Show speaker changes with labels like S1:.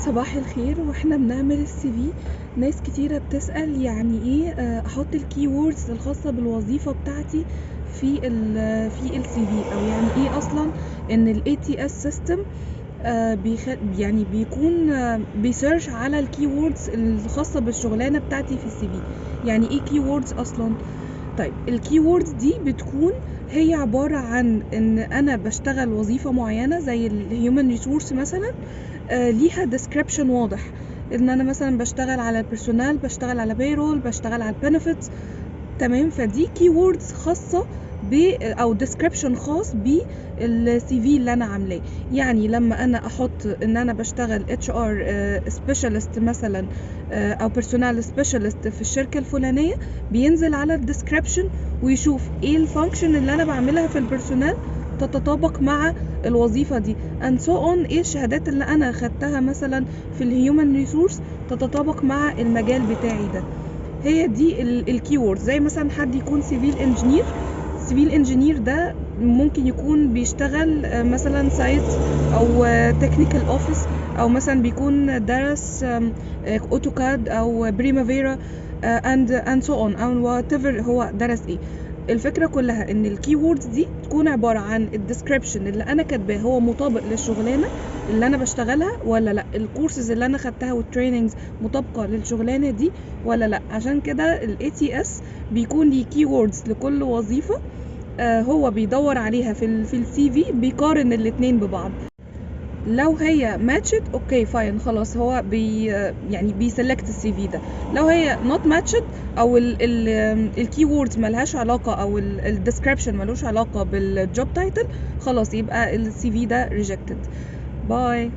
S1: صباح الخير. واحنا بنعمل السي في ناس كتيرة بتسأل يعني ايه احط الكي ووردز الخاصة بالوظيفة بتاعتي في السي في، او يعني ايه اصلا ان الاي تي اس سيستم يعني بيكون بيسيرش على الكي ووردز الخاصة بالشغلانة بتاعتي في السي في. يعني ايه كي ووردز اصلا؟ طيب الكي ووردز دي بتكون هي عبارة عن ان انا بشتغل وظيفة معينة زي الهيومن ريسورس مثلا، ليها description واضح ان انا مثلا بشتغل على البيرسونال، بشتغل على payroll، بشتغل على البنفيتس. تمام، فدي keywords خاصة او description خاص بالسي في اللي انا عاملاه. يعني لما انا احط ان انا بشتغل HR specialist مثلا، او personal specialist في الشركة الفلانية، بينزل على الديسكريبشن ويشوف ايه الفانكشن اللي انا بعملها في البيرسونال تتطابق مع الوظيفة دي and so on. ايه الشهادات اللي انا خدتها مثلا في الهيومن ريسورس تتطابق مع المجال بتاعي ده. هي دي الكيورد. زي مثلا حد يكون سيفيل انجينير ده ممكن يكون بيشتغل مثلا سايت او تكنيكال اوفيس، او مثلا بيكون درس اوتوكاد او بريمافيرا and so on او whatever هو درس ايه. الفكرة كلها ان الكيوردز دي تكون عبارة عن الديسكريبشن اللي انا كاتباه هو مطابق للشغلانة اللي انا بشتغلها ولا لا، الكورسز اللي انا خدتها والتريننجز مطابقة للشغلانة دي ولا لا. عشان كده ال ATS بيكون ليه keywords لكل وظيفة، هو بيدور عليها في السي في، بيقارن الاتنين ببعض. لو هي ماتشد اوكي فاين، خلاص هو يعني بيسلكت السي في ده. لو هي نوت ماتشد او الكي ووردز ملهاش علاقه او الديسكريبشن ملوش علاقه بالجوب تايتل، خلاص يبقى السي في ده ريجكتد. باي.